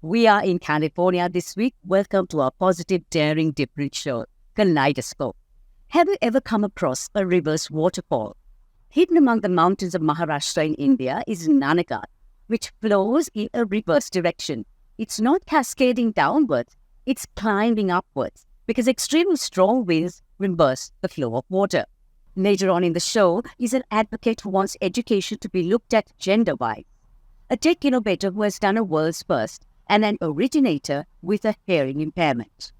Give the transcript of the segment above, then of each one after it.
We are in California this week. Welcome to our positive, daring, different show, Kaleidoscope. Have you ever come across a reverse waterfall? Hidden among the mountains of Maharashtra in India is Nanagat, which flows in a reverse direction. It's not cascading downwards, it's climbing upwards because extremely strong winds reverse the flow of water. Later on in the show is an advocate who wants education to be looked at gender-wise, a tech innovator who has done a world's first, and an originator with a hearing impairment.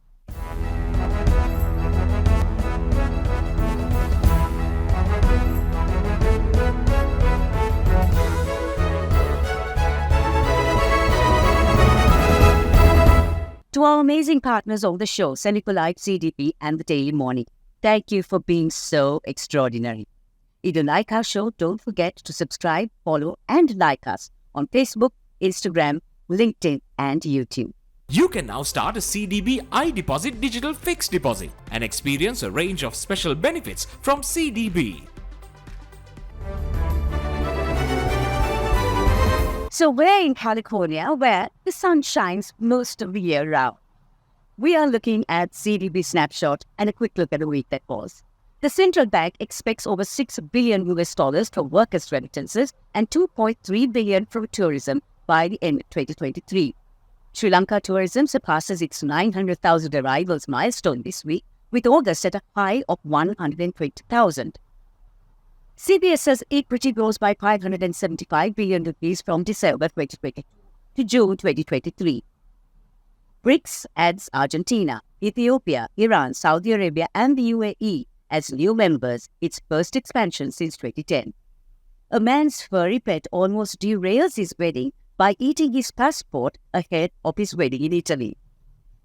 To our amazing partners on the show, Srilanka Live CDP and the Daily Morning, thank you for being so extraordinary. If you like our show, don't forget to subscribe, follow, and like us on Facebook, Instagram, LinkedIn, and YouTube. You can now start a CDB iDeposit digital fixed deposit and experience a range of special benefits from CDB. So we're in California where the sun shines most of the year round. We are looking at CDB snapshot and a quick look at the week that was. The central bank expects over $6 billion from workers' remittances and $2.3 billion from tourism by the end of 2023. Sri Lanka tourism surpasses its 900,000 arrivals milestone this week, with August at a high of 120,000. CBS's equity rose by 575 billion rupees from December 2022 to June 2023. BRICS adds Argentina, Ethiopia, Iran, Saudi Arabia, and the UAE as new members, its first expansion since 2010. A man's furry pet almost derails his wedding by eating his passport ahead of his wedding in Italy.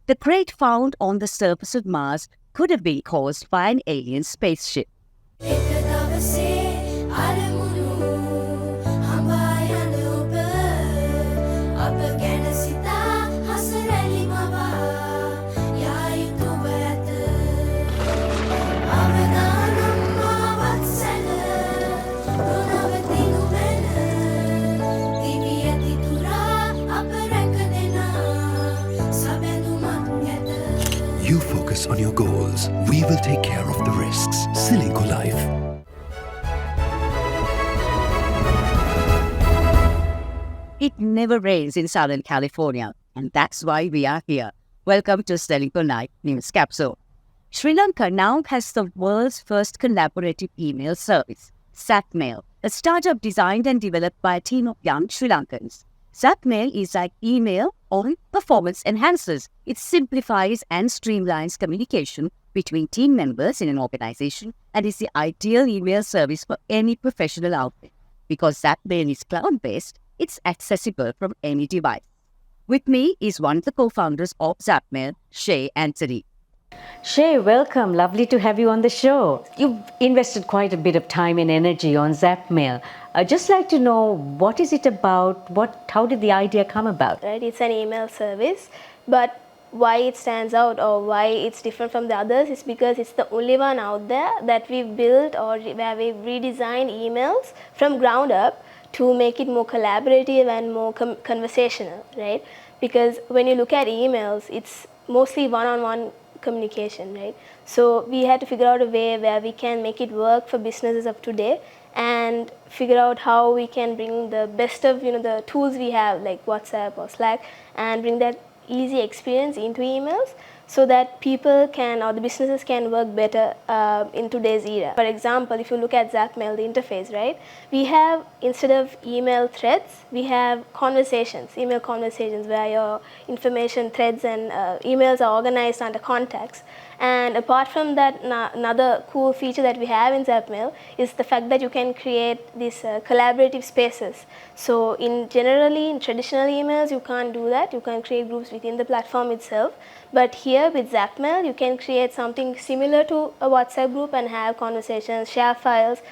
The crate found on the surface of Mars could have been caused by an alien spaceship. You focus on your goals. We will take care of the risks. Srilanka Life. It never rains in Southern California, and that's why we are here. Welcome to Srilanka Night News Capsule. Sri Lanka now has the world's first collaborative email service, Zapmail, a startup designed and developed by a team of young Sri Lankans. Zapmail is like email on performance enhancers. It simplifies and streamlines communication between team members in an organization and is the ideal email service for any professional outfit. Because Zapmail is cloud-based, it's accessible from any device. With me is one of the co-founders of Zapmail, Shay Anthony. Shay, welcome. Lovely to have you on the show. You've invested quite a bit of time and energy on Zapmail. I'd just like to know, what is it about? How did the idea come about? Right, it's an email service, but why it stands out or why it's different from the others is because it's the only one out there that we've built or where we've redesigned emails from ground up to make it more collaborative and more conversational, right? Because when you look at emails, it's mostly one-on-one communication, right? So we had to figure out a way where we can make it work for businesses of today and figure out how we can bring the best of the tools we have like WhatsApp or Slack and bring that easy experience into emails so that people can or the businesses can work better in today's era. For example, if you look at Zapmail, the interface, right? We have, instead of email threads, we have conversations, email conversations where your information threads and emails are organized under contacts. And apart from that, another cool feature that we have in Zapmail is the fact that you can create these collaborative spaces. So generally in traditional emails, you can't do that. You can create groups within the platform itself. But here with Zapmail, you can create something similar to a WhatsApp group and have conversations, share files,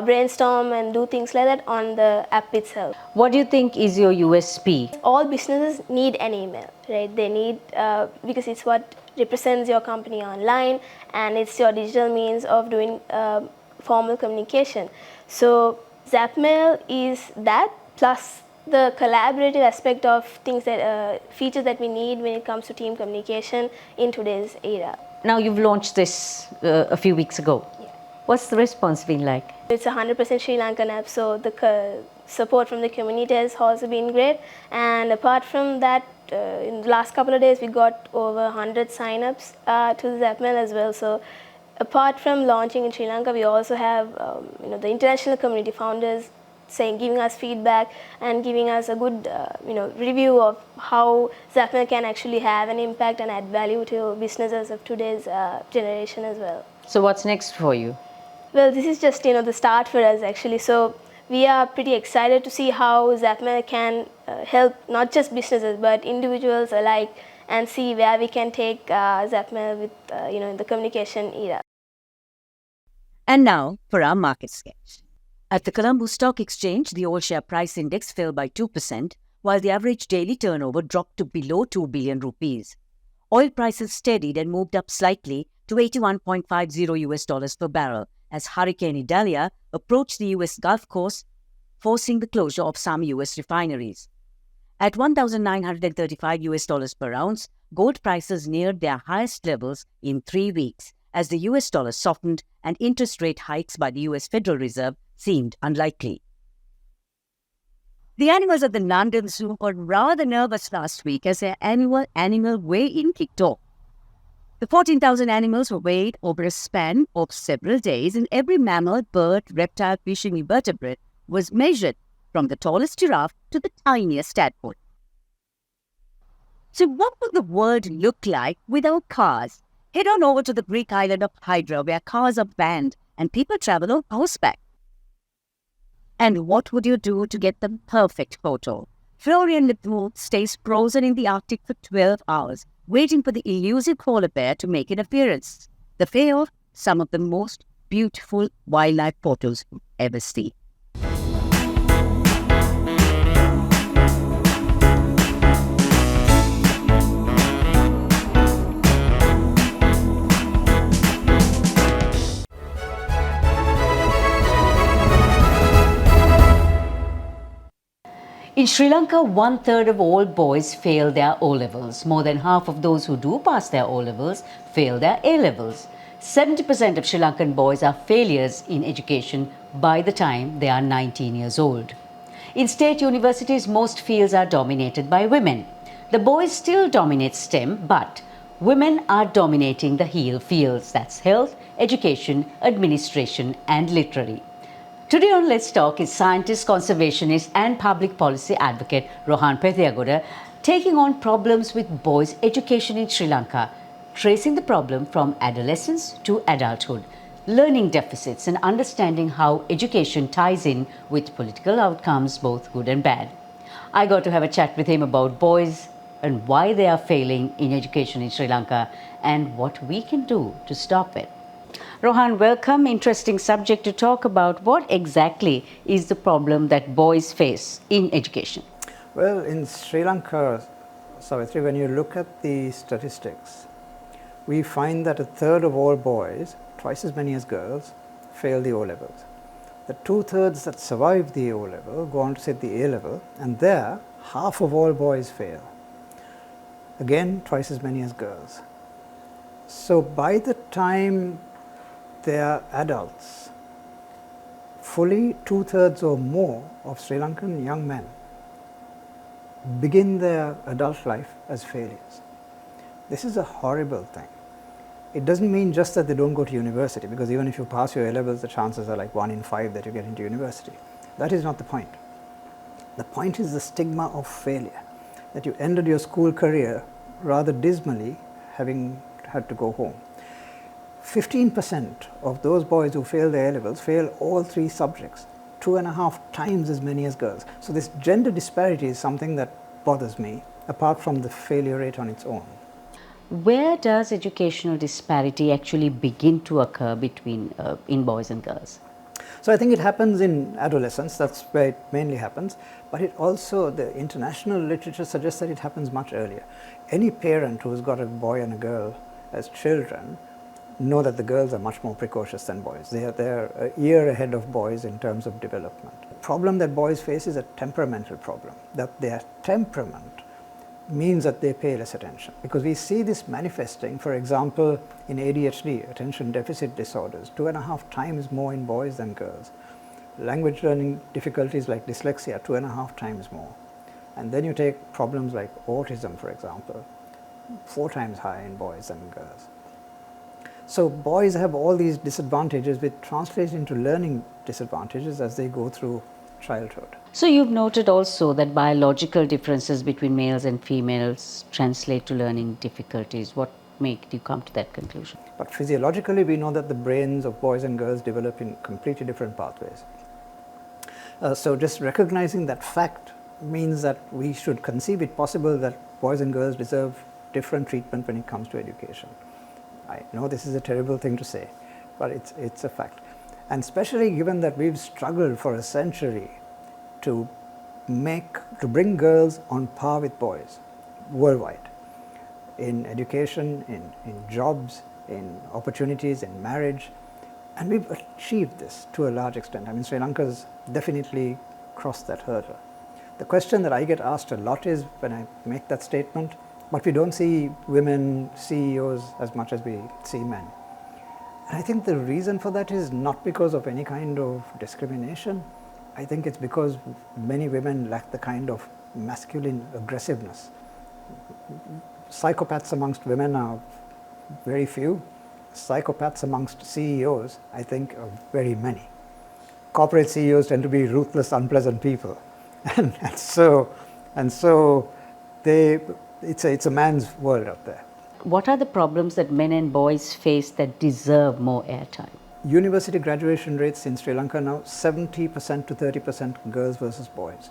brainstorm and do things like that on the app itself. What do you think is your USP? All businesses need an email, right? They need, because it's what represents your company online and it's your digital means of doing formal communication. So Zapmail is that plus the collaborative aspect of things that features that we need when it comes to team communication in today's era. Now you've launched this a few weeks ago. Yeah. What's the response been like? It's a 100% Sri Lankan app, so the support from the community has also been great. And apart from that, in the last couple of days, we got over 100 sign-ups to Zapmail as well. So apart from launching in Sri Lanka, we also have the international community founders giving us feedback and giving us a good review of how Zapmail can actually have an impact and add value to businesses of today's generation as well. So what's next for you? Well, this is just the start for us actually. So we are pretty excited to see how Zapmail can help not just businesses but individuals alike, and see where we can take Zapmail with in the communication era. And now for our market sketch. At the Colombo Stock Exchange, the all-share price index fell by 2%, while the average daily turnover dropped to below 2 billion rupees. Oil prices steadied and moved up slightly to $81.50 per barrel as Hurricane Idalia approached the US Gulf Coast, forcing the closure of some US refineries. At $1,935 per ounce, gold prices neared their highest levels in 3 weeks as the US dollar softened and interest rate hikes by the US Federal Reserve seemed unlikely. The animals at the London Zoo were rather nervous last week as their annual animal weigh-in kicked off. The 14,000 animals were weighed over a span of several days, and every mammal, bird, reptile, fish, and invertebrate was measured from the tallest giraffe to the tiniest tadpole. So what would the world look like without cars? Head on over to the Greek island of Hydra, where cars are banned and people travel on horseback. And what would you do to get the perfect photo? Florian Lepoux stays frozen in the Arctic for 12 hours, waiting for the elusive polar bear to make an appearance. The payoff, some of the most beautiful wildlife photos you've ever seen. In Sri Lanka, 1/3 of all boys fail their O-levels. More than half of those who do pass their O-levels fail their A-levels. 70% of Sri Lankan boys are failures in education by the time they are 19 years old. In state universities, most fields are dominated by women. The boys still dominate STEM, but women are dominating the HEAL fields. That's health, education, administration, and literary. Today on Let's Talk is scientist, conservationist and public policy advocate Rohan Pethiagoda taking on problems with boys' education in Sri Lanka, tracing the problem from adolescence to adulthood, learning deficits and understanding how education ties in with political outcomes, both good and bad. I got to have a chat with him about boys and why they are failing in education in Sri Lanka and what we can do to stop it. Rohan, welcome. Interesting subject to talk about. What exactly is the problem that boys face in education? Well, in Sri Lanka, Savithri, when you look at the statistics, we find that 1/3 of all boys, twice as many as girls, fail the O-levels. The 2/3 that survive the O-level go on to sit the A-level, and there, half of all boys fail. Again, twice as many as girls. So by the time they are adults, fully 2/3 or more of Sri Lankan young men begin their adult life as failures. This is a horrible thing. It doesn't mean just that they don't go to university, because even if you pass your A-levels, the chances are like 1 in 5 that you get into university. That is not the point. The point is the stigma of failure, that you ended your school career rather dismally, having had to go home. 15% of those boys who fail their A-levels fail all 3 subjects, 2.5 times as many as girls. So this gender disparity is something that bothers me, apart from the failure rate on its own. Where does educational disparity actually begin to occur between in boys and girls? So I think it happens in adolescence, that's where it mainly happens, but it also, the international literature suggests that it happens much earlier. Any parent who's got a boy and a girl as children know that the girls are much more precocious than boys. They're a year ahead of boys in terms of development. The problem that boys face is a temperamental problem, that their temperament means that they pay less attention. Because we see this manifesting, for example, in ADHD, attention deficit disorders, 2.5 times more in boys than girls. Language learning difficulties like dyslexia, 2.5 times more. And then you take problems like autism, for example, 4 times higher in boys than in girls. So boys have all these disadvantages which translate into learning disadvantages as they go through childhood. So you've noted also that biological differences between males and females translate to learning difficulties. What made you come to that conclusion? But physiologically, we know that the brains of boys and girls develop in completely different pathways. So just recognizing that fact means that we should conceive it possible that boys and girls deserve different treatment when it comes to education. I know this is a terrible thing to say, but it's a fact. And especially given that we've struggled for a century to bring girls on par with boys worldwide, in education, in jobs, in opportunities, in marriage, and we've achieved this to a large extent. I mean, Sri Lanka's definitely crossed that hurdle. The question that I get asked a lot is when I make that statement, but we don't see women CEOs as much as we see men. And I think the reason for that is not because of any kind of discrimination. I think it's because many women lack the kind of masculine aggressiveness. Psychopaths amongst women are very few. Psychopaths amongst CEOs, I think, are very many. Corporate CEOs tend to be ruthless, unpleasant people. and so it's a man's world out there. What are the problems that men and boys face that deserve more airtime? University graduation rates in Sri Lanka now 70% to 30% girls versus boys.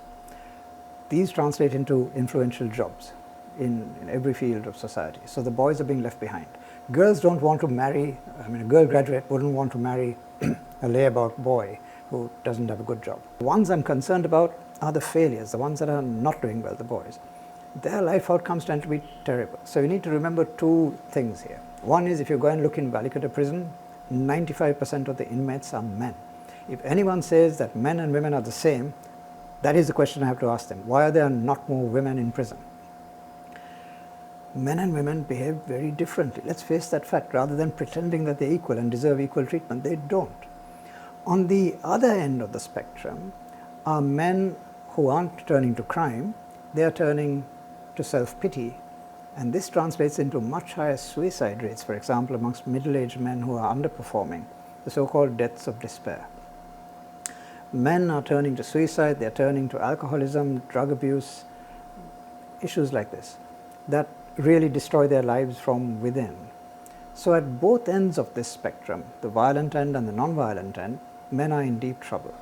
These translate into influential jobs in every field of society. So the boys are being left behind. Girls don't want to marry, a girl graduate wouldn't want to marry a layabout boy who doesn't have a good job. The ones I'm concerned about are the failures, the ones that are not doing well, the boys. Their life outcomes tend to be terrible. So you need to remember 2 things here. One is, if you go and look in Balikata prison, 95% of the inmates are men. If anyone says that men and women are the same, that is the question I have to ask them. Why are there not more women in prison? Men and women behave very differently. Let's face that fact. Rather than pretending that they're equal and deserve equal treatment, they don't. On the other end of the spectrum are men who aren't turning to crime, they are turning to self-pity, and this translates into much higher suicide rates, for example, amongst middle-aged men who are underperforming, the so-called deaths of despair. Men are turning to suicide, they're turning to alcoholism, drug abuse, issues like this, that really destroy their lives from within. So at both ends of this spectrum, the violent end and the non-violent end, men are in deep trouble.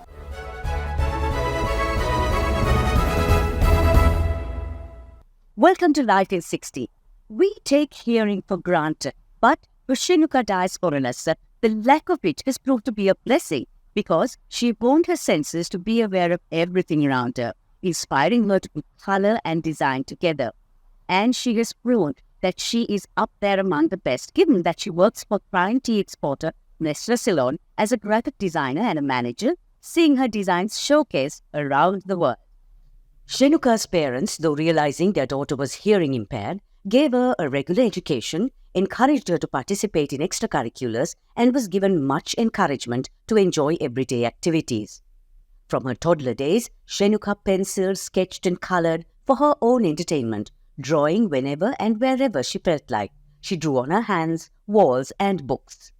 Welcome to Life in 60. We take hearing for granted, but for Shinuka diasporaness, the lack of it has proved to be a blessing because she honed her senses to be aware of everything around her, inspiring her to put color and design together. And she has proved that she is up there among the best, given that she works for prime tea exporter Nestle Ceylon as a graphic designer and a manager, seeing her designs showcased around the world. Shinuka's parents, though realizing their daughter was hearing impaired, gave her a regular education, encouraged her to participate in extracurriculars, and was given much encouragement to enjoy everyday activities. From her toddler days, Shinuka penciled, sketched and colored for her own entertainment, drawing whenever and wherever she felt like. She drew on her hands, walls and books.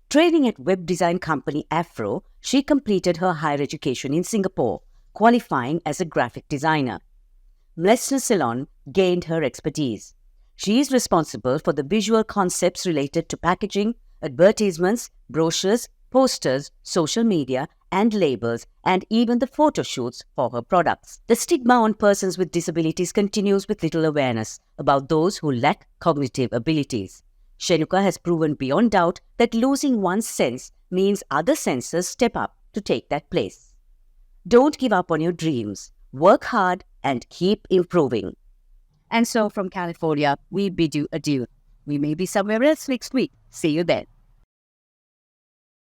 Training at web design company Afro, she completed her higher education in Singapore, qualifying as a graphic designer. Nestle Ceylon gained her expertise. She is responsible for the visual concepts related to packaging, advertisements, brochures, posters, social media, and labels, and even the photo shoots for her products. The stigma on persons with disabilities continues with little awareness about those who lack cognitive abilities. Shinuka has proven beyond doubt that losing one's sense means other senses step up to take that place. Don't give up on your dreams. Work hard and keep improving. And so from California, we bid you adieu. We may be somewhere else next week. See you then.